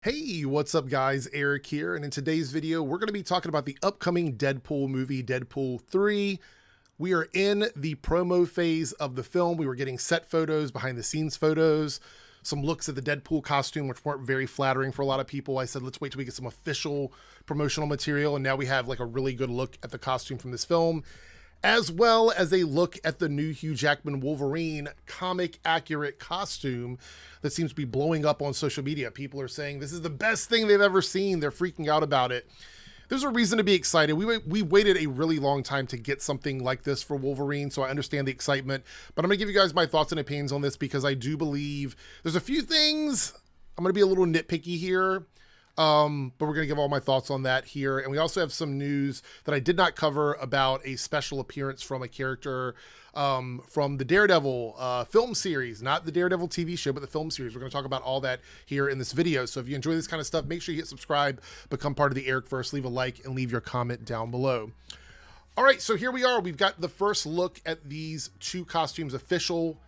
Hey, what's up guys? Eric here, and in today's video, we're going to be talking about the upcoming Deadpool movie, Deadpool 3. We are in the promo phase of the film. We were getting set photos, behind the scenes photos, some looks at the Deadpool costume, which weren't very flattering for a lot of people. I said, let's wait till we get some official promotional material, and now we have like a really good look at the costume from this film, as well as a look at the new Hugh Jackman Wolverine comic accurate costume that seems to be blowing up on social media. People are saying this is the best thing they've ever seen. They're freaking out about it. There's a reason to be excited. We waited a really long time to get something like this for Wolverine, so I understand the excitement, but I'm gonna give you guys my thoughts and opinions on this because I do believe there's a few things. I'm gonna be a little nitpicky here. But we're going to give all my thoughts on that here. And we also have some news that I did not cover about a special appearance from a character from the Daredevil film series, not the Daredevil TV show, but the film series. We're going to talk about all that here in this video. So if you enjoy this kind of stuff, make sure you hit subscribe, become part of the Airrickverse, leave a like, and leave your comment down below. All right, so here we are. We've got the first look at these two costumes, official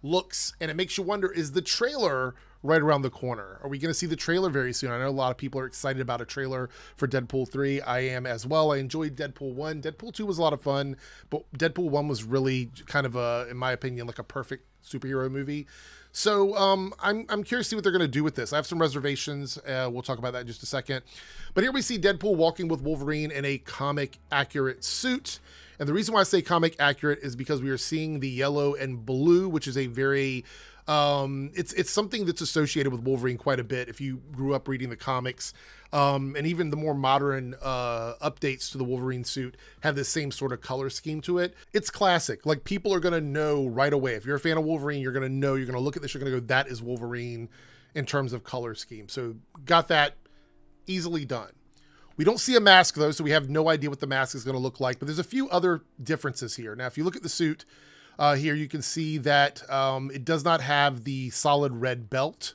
looks, and it makes you wonder, is the trailer right around the corner? Are we going to see the trailer very soon? I know a lot of people are excited about a trailer for Deadpool 3. I am as well. I enjoyed Deadpool 1. Deadpool 2 was a lot of fun, but Deadpool 1 was really kind of in my opinion, like a perfect superhero movie. So I'm curious to see what they're going to do with this. I have some reservations. We'll talk about that in just a second. But here we see Deadpool walking with Wolverine in a comic accurate suit. And the reason why I say comic accurate is because we are seeing the yellow and blue, which is a very it's something that's associated with Wolverine quite a bit if you grew up reading the comics, and even the more modern updates to the Wolverine suit have the same sort of color scheme to it. It's classic. Like, people are going to know right away. If you're a fan of Wolverine, you're going to know, you're going to look at this, you're going to go, that is Wolverine in terms of color scheme. So got that easily done. We don't see a mask though, so we have no idea what the mask is going to look like, but there's a few other differences here. Now, if you look at the suit, here you can see that it does not have the solid red belt,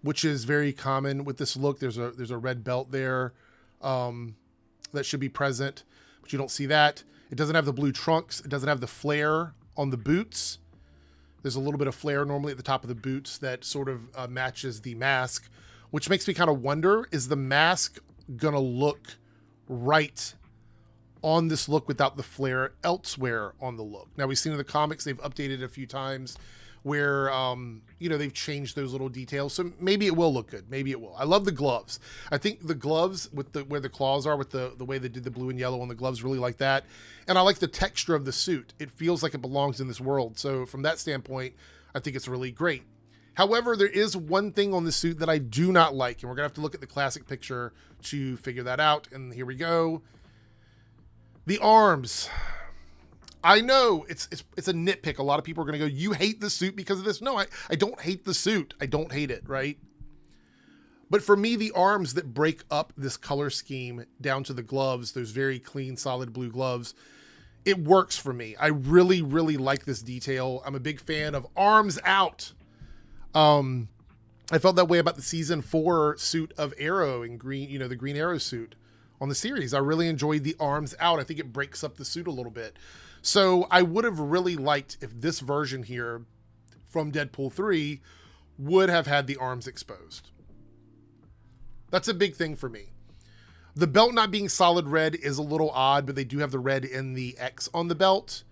which is very common with this look. There's a red belt there that should be present, but you don't see that. It doesn't have the blue trunks. It doesn't have the flare on the boots. There's a little bit of flare normally at the top of the boots that sort of matches the mask, which makes me kind of wonder, is the mask gonna look right on this look without the flare elsewhere on the look? Now, we've seen in the comics, they've updated it a few times where, you know, they've changed those little details. So maybe it will look good. Maybe it will. I love the gloves. I think the gloves with where the claws are, with the way they did the blue and yellow on the gloves, really like that. And I like the texture of the suit. It feels like it belongs in this world. So from that standpoint, I think it's really great. However, there is one thing on the suit that I do not like, and we're gonna have to look at the classic picture to figure that out. And here we go. The arms. I know it's a nitpick. A lot of people are going to go, you hate the suit because of this. No, I don't hate the suit. I don't hate it, right? But for me, the arms that break up this color scheme down to the gloves, those very clean, solid blue gloves, it works for me. I really, really like this detail. I'm a big fan of arms out. I felt that way about the season 4 suit of Arrow in green, you know, the Green Arrow suit on the series. I really enjoyed the arms out. I think it breaks up the suit a little bit. So I would have really liked if this version here from Deadpool 3 would have had the arms exposed. That's a big thing for me. The belt not being solid red is a little odd, but they do have the red in the X on the belt.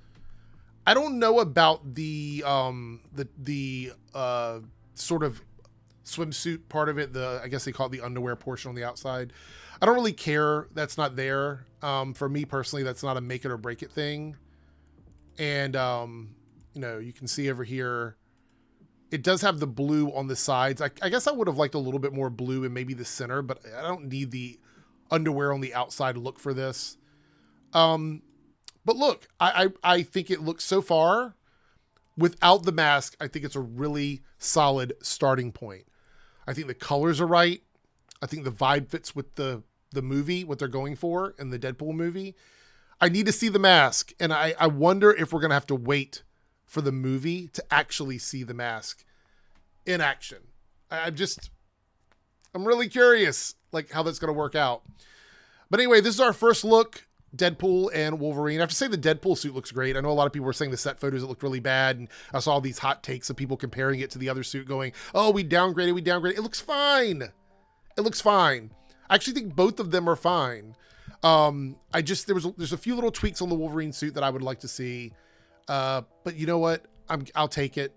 I don't know about the sort of swimsuit part of it. I guess they call it the underwear portion on the outside. I don't really care. That's not there. For me personally, that's not a make it or break it thing. And, you know, you can see over here, it does have the blue on the sides. I guess I would have liked a little bit more blue in maybe the center, but I don't need the underwear on the outside look for this. But look, I think it looks, so far, without the mask, I think it's a really solid starting point. I think the colors are right. I think the vibe fits with the movie, what they're going for in the Deadpool movie. I need to see the mask, and I wonder if we're going to have to wait for the movie to actually see the mask in action. I'm really curious, like, how that's going to work out. But anyway, this is our first look, Deadpool and Wolverine. I have to say the Deadpool suit looks great. I know a lot of people were saying the set photos, it looked really bad, and I saw all these hot takes of people comparing it to the other suit going, oh, we downgraded. It looks fine. It looks fine. I actually think both of them are fine. There's a few little tweaks on the Wolverine suit that I would like to see. But you know what? I'll take it.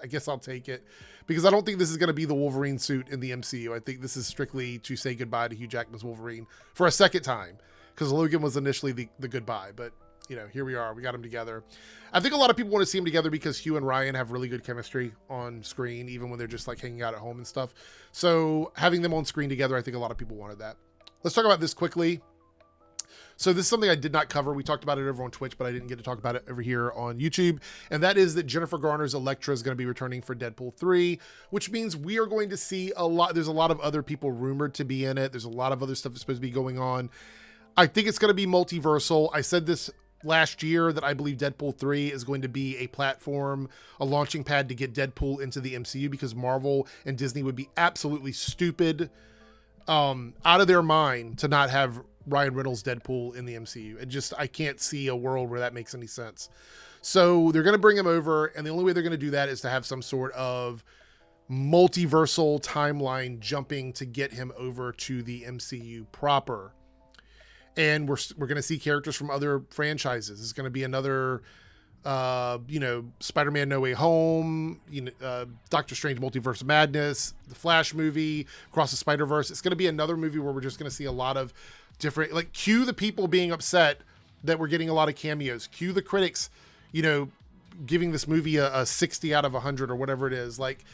I guess I'll take it, because I don't think this is going to be the Wolverine suit in the MCU. I think this is strictly to say goodbye to Hugh Jackman's Wolverine for a second time, because Logan was initially the goodbye, but you know, here we are. We got them together. I think a lot of people want to see them together because Hugh and Ryan have really good chemistry on screen, even when they're just like hanging out at home and stuff. So having them on screen together, I think a lot of people wanted that. Let's talk about this quickly. So this is something I did not cover. We talked about it over on Twitch, but I didn't get to talk about it over here on YouTube. And that is that Jennifer Garner's Elektra is going to be returning for Deadpool 3, which means we are going to see a lot. There's a lot of other people rumored to be in it. There's a lot of other stuff that's supposed to be going on. I think it's going to be multiversal. I said this last year that I believe Deadpool 3 is going to be a platform, a launching pad to get Deadpool into the MCU, because Marvel and Disney would be absolutely stupid, out of their mind, to not have Ryan Reynolds Deadpool in the MCU. I can't see a world where that makes any sense. So they're going to bring him over, and the only way they're going to do that is to have some sort of multiversal timeline jumping to get him over to the MCU proper. And we're going to see characters from other franchises. It's going to be another, Spider-Man No Way Home, Doctor Strange Multiverse of Madness, the Flash movie, Across the Spider-Verse. It's going to be another movie where we're just going to see a lot of different, like, cue the people being upset that we're getting a lot of cameos. Cue the critics, giving this movie a 60 out of 100 or whatever it is. Like,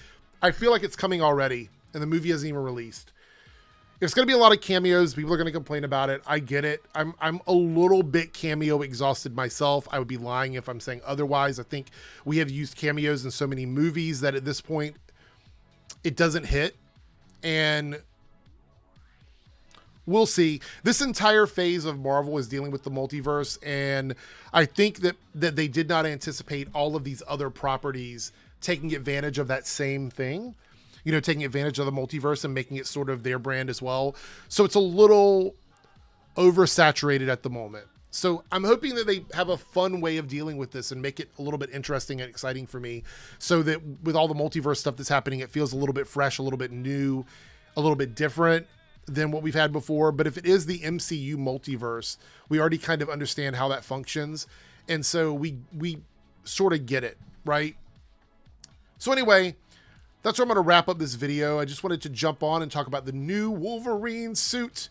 I feel like it's coming already, and the movie hasn't even released. It's going to be a lot of cameos. People are going to complain about it. I get it. I'm a little bit cameo exhausted myself. I would be lying if I'm saying otherwise. I think we have used cameos in so many movies that at this point it doesn't hit. And we'll see. This entire phase of Marvel is dealing with the multiverse, and I think that they did not anticipate all of these other properties taking advantage of that same thing. Taking advantage of the multiverse and making it sort of their brand as well. So it's a little oversaturated at the moment. So I'm hoping that they have a fun way of dealing with this and make it a little bit interesting and exciting for me, so that with all the multiverse stuff that's happening, it feels a little bit fresh, a little bit new, a little bit different than what we've had before. But if it is the MCU multiverse, we already kind of understand how that functions. And so we sort of get it, right? So anyway, that's where I'm going to wrap up this video. I just wanted to jump on and talk about the new Wolverine suit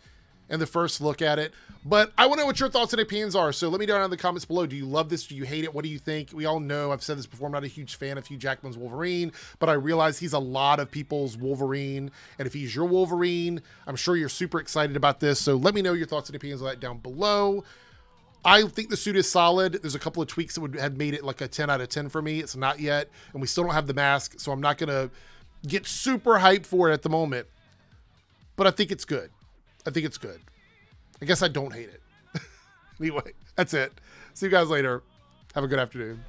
and the first look at it. But I want to know what your thoughts and opinions are. So let me know down in the comments below. Do you love this? Do you hate it? What do you think? We all know, I've said this before, I'm not a huge fan of Hugh Jackman's Wolverine, but I realize he's a lot of people's Wolverine. And if he's your Wolverine, I'm sure you're super excited about this. So let me know your thoughts and opinions on that down below. I think the suit is solid. There's a couple of tweaks that would have made it like a 10 out of 10 for me. It's not yet. And we still don't have the mask, so I'm not going to get super hyped for it at the moment. But I think it's good. I think it's good. I guess I don't hate it. Anyway, that's it. See you guys later. Have a good afternoon.